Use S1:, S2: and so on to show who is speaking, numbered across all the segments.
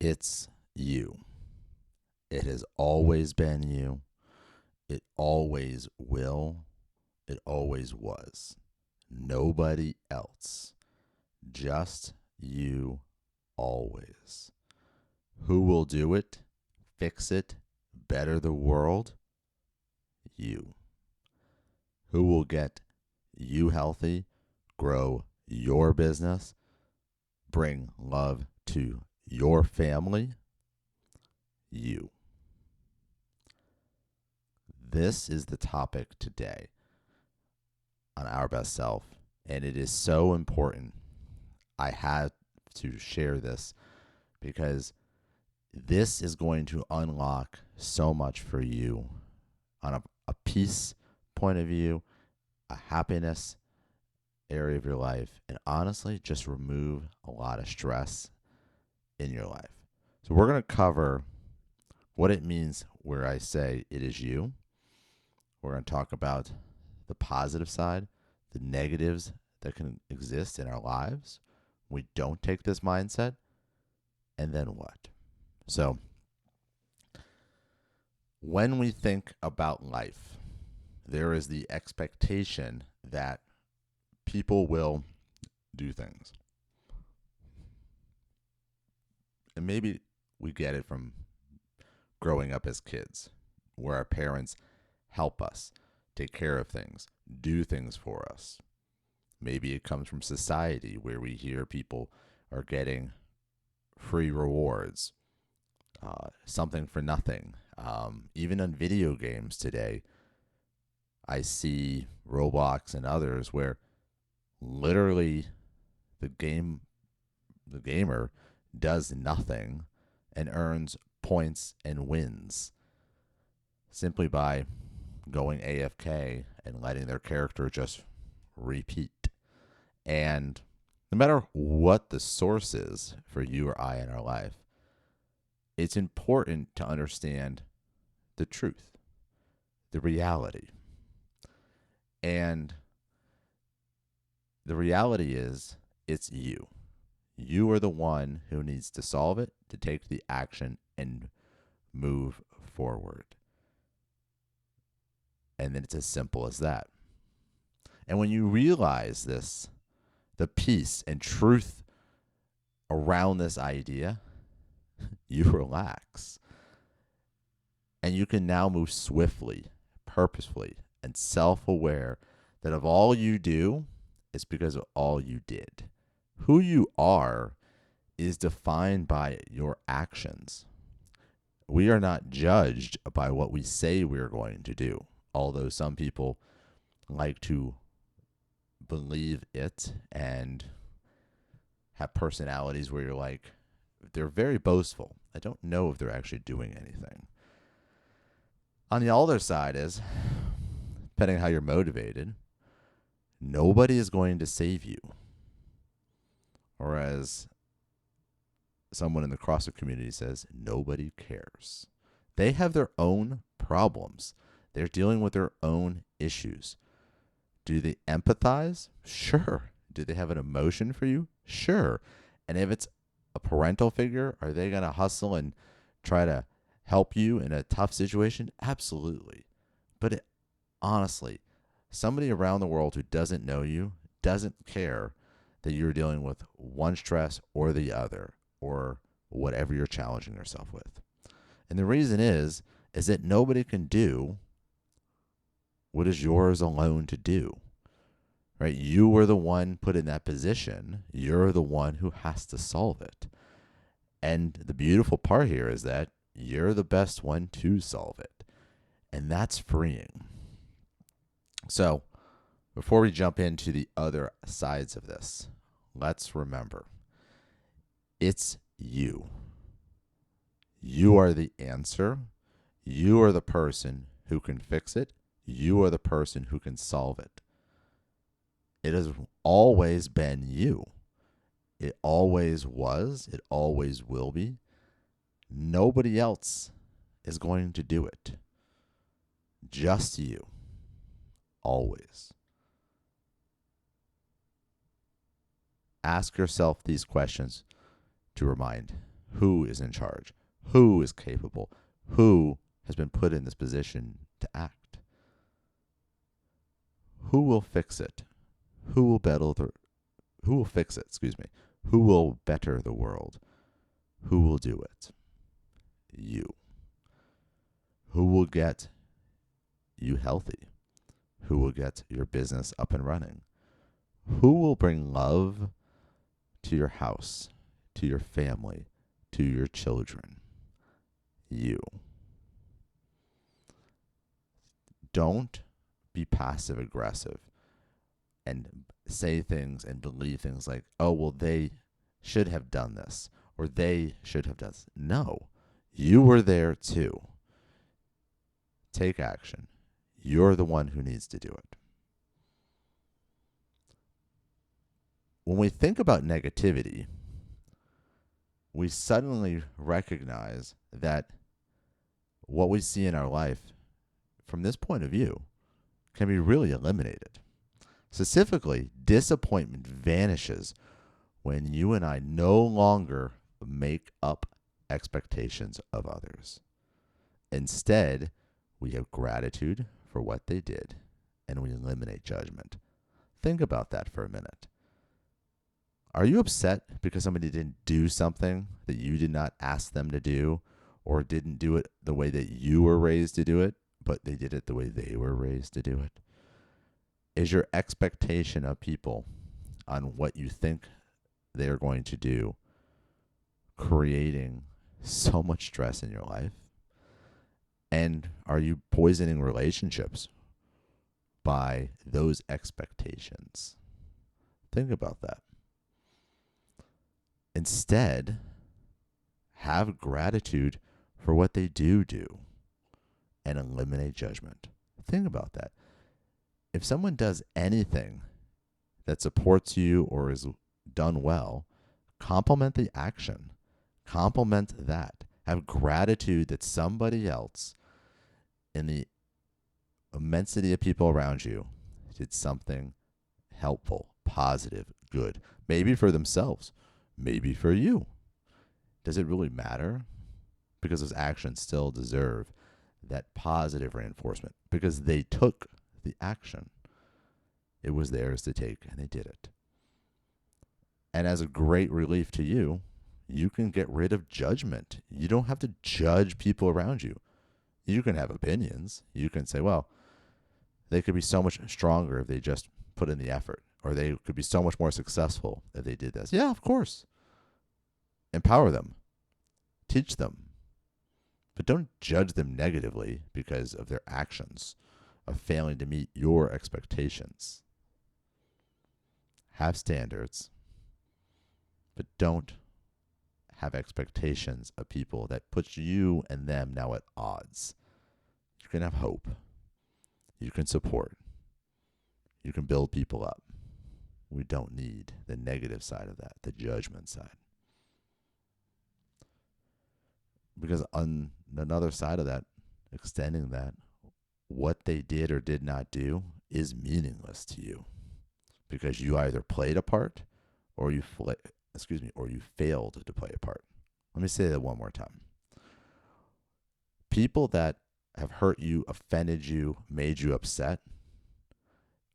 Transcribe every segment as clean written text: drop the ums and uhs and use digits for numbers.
S1: It's you. It has always been you. It always will. It always was. Nobody else. Just you always. Who will do it, fix it, better the world? You. Who will get you healthy, grow your business, bring love to your family? You. This is the topic today on Our Best Self, and it is so important. I had to share this because this is going to unlock so much for you on a peace point of view, a happiness area of your life, and honestly, just remove a lot of stress in your life. So we're going to cover what it means where I say it is you. We're going to talk about the positive side, the negatives that can exist in our lives. We don't take this mindset. And then what? So, when we think about life, there is the expectation that people will do things. And maybe we get it from growing up as kids, where our parents help us take care of things, do things for us. Maybe it comes from society, where we hear people are getting free rewards, something for nothing. Even on video games today, I see Roblox and others where literally the gamer does nothing and earns points and wins simply by going AFK and letting their character just repeat. And no matter what the source is for you or I in our life, it's important to understand the truth, the reality. And the reality is, it's you. You are the one who needs to solve it, to take the action and move forward. And then it's as simple as that. And when you realize this, the peace and truth around this idea, you relax. And you can now move swiftly, purposefully, and self-aware that of all you do, it's because of all you did. Who you are is defined by your actions. We are not judged by what we say we're going to do, although some people like to believe it and have personalities where you're like, they're very boastful. I don't know if they're actually doing anything. On the other side is, depending on how you're motivated, nobody is going to save you. Or as someone in the CrossFit community says, nobody cares. They have their own problems. They're dealing with their own issues. Do they empathize? Sure. Do they have an emotion for you? Sure. And if it's a parental figure, are they going to hustle and try to help you in a tough situation? Absolutely. But honestly, somebody around the world who doesn't know you doesn't care that you're dealing with one stress or the other, or whatever you're challenging yourself with. And the reason is that nobody can do what is yours alone to do. Right? You were the one put in that position. You're the one who has to solve it. And the beautiful part here is that you're the best one to solve it. And that's freeing. So, before we jump into the other sides of this, let's remember, it's you. You are the answer. You are the person who can fix it. You are the person who can solve it. It has always been you. It always was. It always will be. Nobody else is going to do it. Just you. Always. Ask yourself these questions to remind who is in charge, who is capable, who has been put in this position to act. Who will fix it? Who will fix it, Who will better the world? Who will do it? You. Who will get you healthy? Who will get your business up and running? Who will bring love to your house, to your family, to your children? You. Don't be passive aggressive and say things and believe things like, oh, well, they should have done this or they should have done this. No, you were there too. Take action. You're the one who needs to do it. When we think about negativity, we suddenly recognize that what we see in our life from this point of view can be really eliminated. Specifically, disappointment vanishes when you and I no longer make up expectations of others. Instead, we have gratitude for what they did, and we eliminate judgment. Think about that for a minute. Are you upset because somebody didn't do something that you did not ask them to do, or didn't do it the way that you were raised to do it, but they did it the way they were raised to do it? Is your expectation of people on what you think they're going to do creating so much stress in your life? And are you poisoning relationships by those expectations? Think about that. Instead, have gratitude for what they do and eliminate judgment. Think about that. If someone does anything that supports you or is done well, compliment the action. Compliment that. Have gratitude that somebody else in the immensity of people around you did something helpful, positive, good. Maybe for themselves, maybe for you. Does it really matter? Because those actions still deserve that positive reinforcement because they took the action. It was theirs to take, and they did it. And as a great relief to you, you can get rid of judgment. You don't have to judge people around you. You can have opinions. You can say, well, they could be so much stronger if they just put in the effort, or they could be so much more successful if they did this. Yeah, of course. Empower them. Teach them. But don't judge them negatively because of their actions of failing to meet your expectations. Have standards, but don't have expectations of people that puts you and them now at odds. You can have hope. You can support. You can build people up. We don't need the negative side of that, the judgment side. Because on another side of that, extending that, what they did or did not do is meaningless to you because you either played a part or you failed to play a part. Let me say that one more time. People that have hurt you, offended you, made you upset,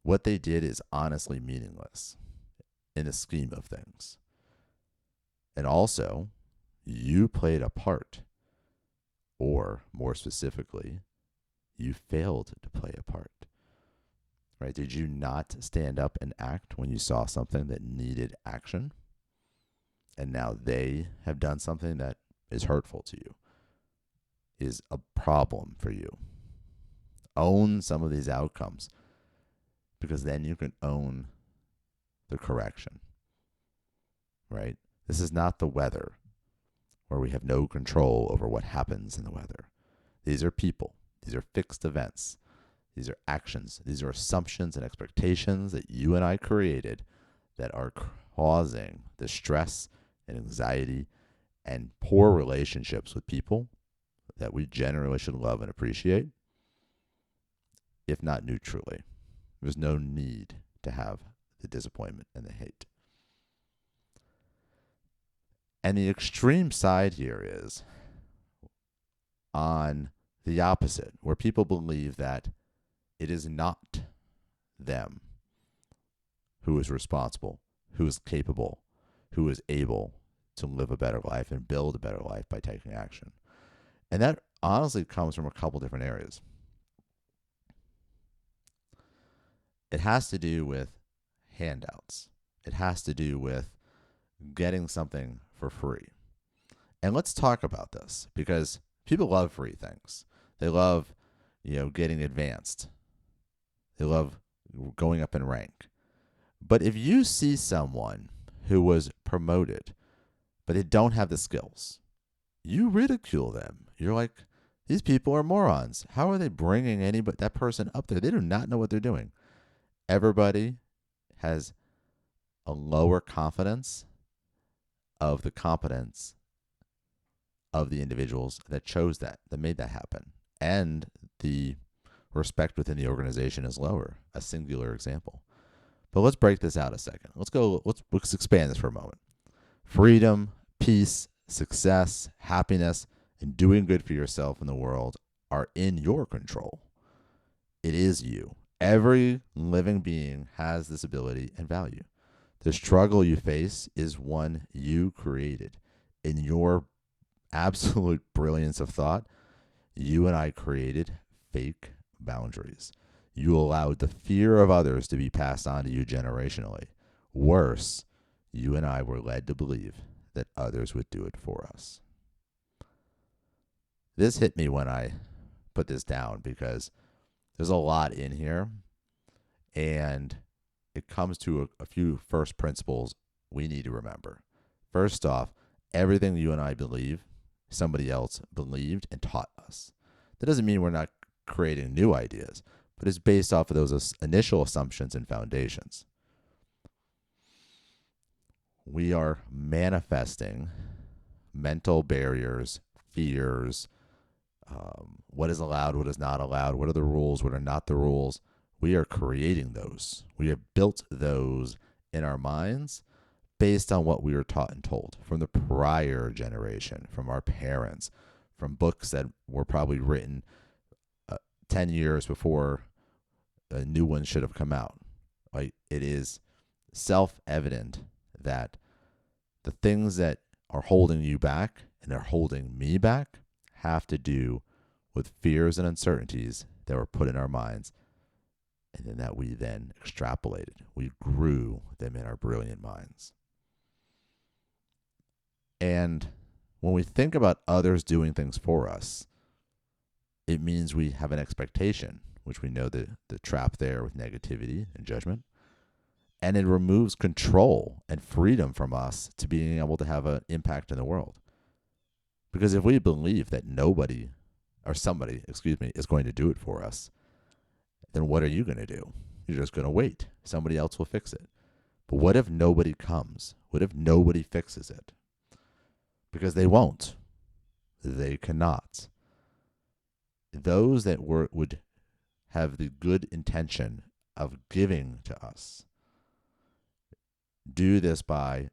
S1: what they did is honestly meaningless in the scheme of things. And also, you played a part, or more specifically, you failed to play a part. Right? Did you not stand up and act when you saw something that needed action? And now they have done something that is hurtful to you, is a problem for you. Own some of these outcomes, because then you can own the correction. Right? This is not the weather, where we have no control over what happens in the weather. These are people. These are fixed events. These are actions. These are assumptions and expectations that you and I created that are causing the stress and anxiety and poor relationships with people that we generally should love and appreciate, if not neutrally. There's no need to have the disappointment and the hate. And the extreme side here is on the opposite, where people believe that it is not them who is responsible, who is capable, who is able to live a better life and build a better life by taking action. And that honestly comes from a couple different areas. It has to do with handouts. It has to do with getting something for free. And let's talk about this, because people love free things. They love, getting advanced. They love going up in rank. But if you see someone who was promoted, but they don't have the skills, you ridicule them. You're like, these people are morons. How are they bringing that person up there? They do not know what they're doing. Everybody has a lower confidence of the competence of the individuals that chose that made that happen. And the respect within the organization is lower. A singular example. But let's break this out a second. Let's expand this for a moment. Freedom, peace, success, happiness, and doing good for yourself and the world are in your control. It is you. Every living being has this ability and value. The struggle you face is one you created. In your absolute brilliance of thought, you and I created fake boundaries. You allowed the fear of others to be passed on to you generationally. Worse, you and I were led to believe that others would do it for us. This hit me when I put this down, because there's a lot in here, and it comes to a few first principles we need to remember. First off, everything you and I believe, somebody else believed and taught us. That doesn't mean we're not creating new ideas, but it's based off of those initial assumptions and foundations. We are manifesting mental barriers, fears, what is allowed, what is not allowed, what are the rules, what are not the rules. We are creating those. We have built those in our minds based on what we were taught and told from the prior generation, from our parents, from books that were probably written 10 years before a new one should have come out. Like, it is self-evident that the things that are holding you back and are holding me back have to do with fears and uncertainties that were put in our minds, and then that we then extrapolated. We grew them in our brilliant minds. And when we think about others doing things for us, it means we have an expectation, which we know the trap there with negativity and judgment. And it removes control and freedom from us to being able to have an impact in the world. Because if we believe that somebody is going to do it for us, then what are you going to do? You're just going to wait. Somebody else will fix it. But what if nobody comes? What if nobody fixes it? Because they won't. They cannot. Those that would have the good intention of giving to us do this by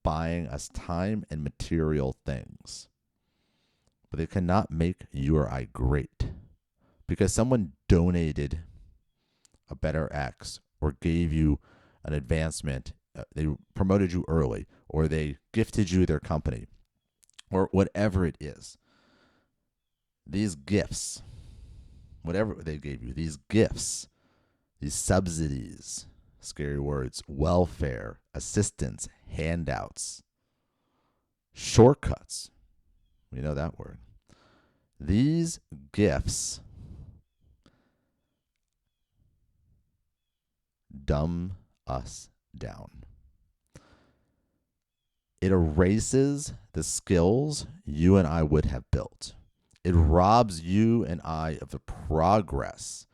S1: buying us time and material things. But they cannot make you or I great. Because someone donated a better X or gave you an advancement, they promoted you early, or they gifted you their company, or whatever it is. These gifts, whatever they gave you, these gifts, these subsidies, scary words, welfare, assistance, handouts, shortcuts, we know that word. These gifts dumb us down. It erases the skills you and I would have built. It robs you and I of the progress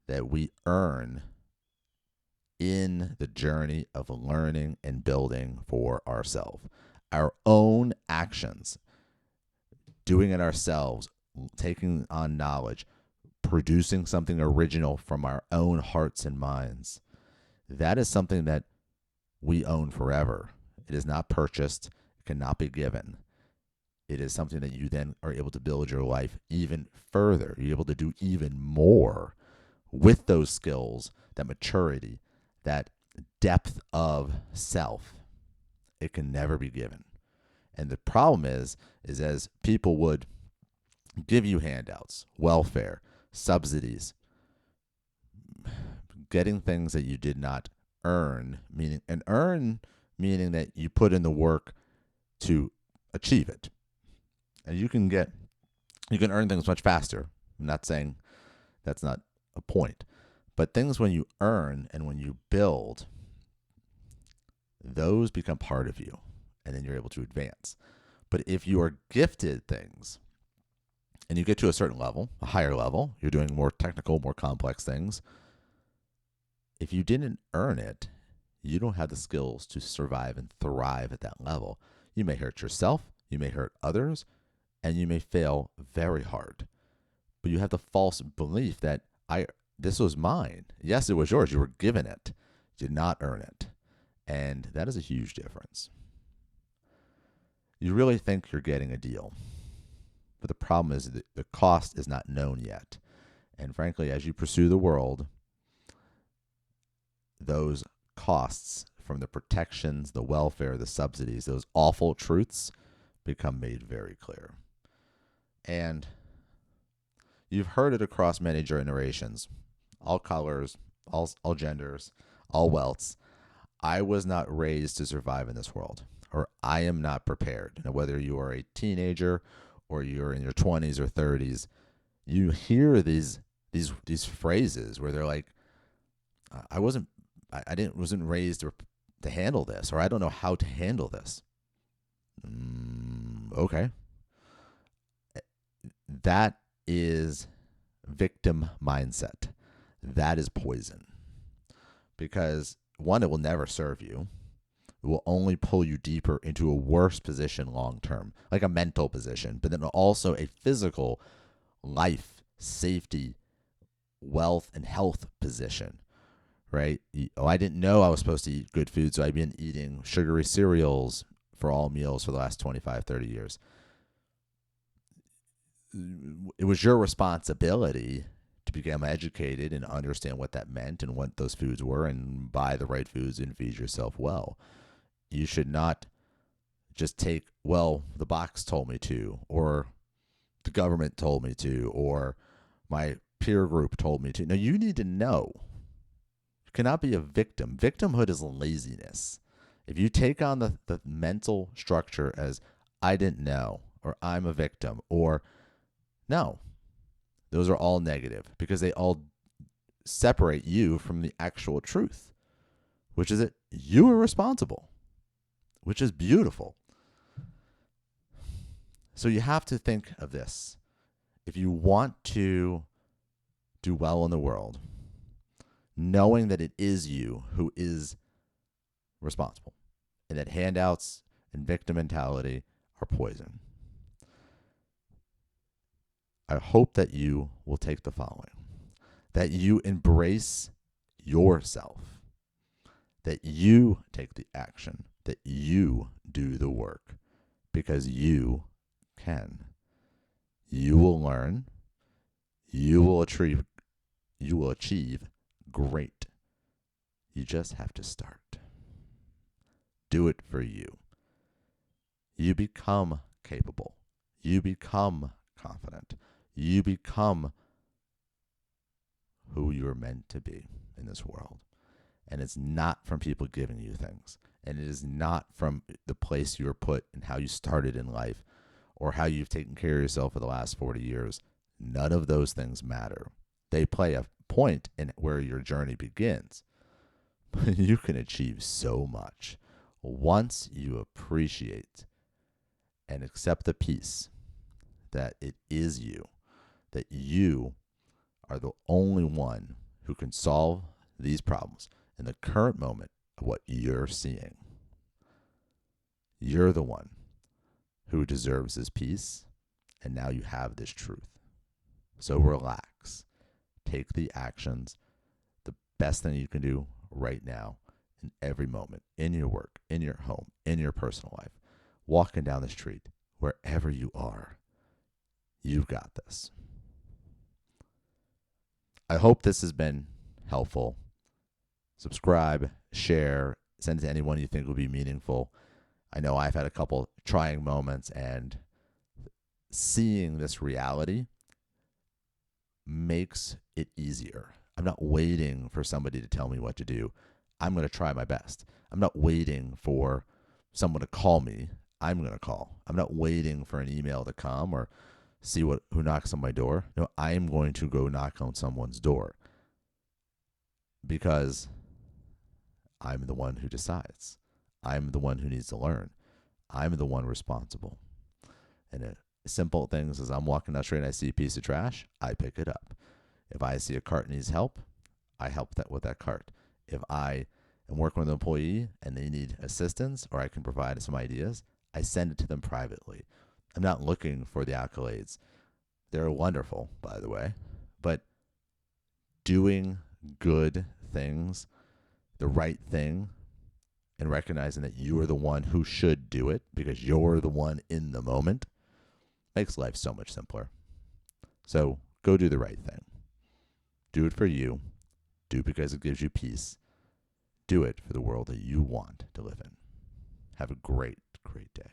S1: that we earn in the journey of learning and building for ourselves. Our own actions, doing it ourselves, taking on knowledge, producing something original from our own hearts and minds. That is something that we own forever. It is not purchased. It cannot be given. It is something that you then are able to build your life even further. You're able to do even more with those skills, that maturity, that depth of self. It can never be given. And the problem is as people would give you handouts, welfare, subsidies, getting things that you did not earn, meaning that you put in the work to achieve it. And you can earn things much faster. I'm not saying that's not a point. But things when you earn and when you build, those become part of you, and then you're able to advance. But if you are gifted things and you get to a certain level, a higher level, you're doing more technical, more complex things, if you didn't earn it, you don't have the skills to survive and thrive at that level. You may hurt yourself, you may hurt others, and you may fail very hard. But you have the false belief that this was mine. Yes, it was yours. You were given it. You did not earn it. And that is a huge difference. You really think you're getting a deal. But the problem is that the cost is not known yet. And frankly, as you pursue the world, those costs from the protections, the welfare, the subsidies, those awful truths become made very clear. And you've heard it across many generations, all colors, all genders, all wealths. I was not raised to survive in this world, or I am not prepared. Now, whether you are a teenager or you're in your 20s or 30s, you hear these phrases where they're like, I wasn't raised to handle this, or I don't know how to handle this. Okay. That is victim mindset. That is poison. Because one, it will never serve you. It will only pull you deeper into a worse position long term, like a mental position, but then also a physical life, safety, wealth, and health position, right? Oh, I didn't know I was supposed to eat good food, so I've been eating sugary cereals for all meals for the last 25, 30 years. It was your responsibility to become educated and understand what that meant and what those foods were, and buy the right foods and feed yourself well. You should not just take, well, the box told me to, or the government told me to, or my peer group told me to. No, you need to know. You cannot be a victim. Victimhood is laziness. If you take on the mental structure as I didn't know, or I'm a victim, or no, those are all negative, because they all separate you from the actual truth, which is that you are responsible, which is beautiful. So you have to think of this. If you want to do well in the world, knowing that it is you who is responsible, and that handouts and victim mentality are poison. I hope that you will take the following: that you embrace yourself, that you take the action, that you do the work, because you can. You will learn. You will achieve great. You just have to start. Do it for you. You become capable. You become confident. You become who you're meant to be in this world. And it's not from people giving you things. And it is not from the place you were put and how you started in life, or how you've taken care of yourself for the last 40 years. None of those things matter. They play a point in where your journey begins. But you can achieve so much once you appreciate and accept the peace that it is you, that you are the only one who can solve these problems in the current moment of what you're seeing. You're the one who deserves this peace, and now you have this truth. So relax. Take the actions, the best thing you can do right now, in every moment, in your work, in your home, in your personal life. walking down the street, wherever you are, you've got this. I hope this has been helpful. Subscribe, share, send it to anyone you think will be meaningful. I know I've had a couple trying moments, and seeing this reality makes it easier. I'm not waiting for somebody to tell me what to do. I'm going to try my best. I'm not waiting for someone to call me. I'm going to call. I'm not waiting for an email to come or see who knocks on my door. No, I'm going to go knock on someone's door, because I'm the one who decides. I'm the one who needs to learn. I'm the one responsible. And simple things as I'm walking down the street and I see a piece of trash, I pick it up. If I see a cart needs help, I help that with that cart. If I am working with an employee and they need assistance or I can provide some ideas, I send it to them privately. I'm not looking for the accolades. They're wonderful, by the way. But doing good things, the right thing, and recognizing that you are the one who should do it because you're the one in the moment, makes life so much simpler. So go do the right thing. Do it for you. Do it because it gives you peace. Do it for the world that you want to live in. Have a great, great day.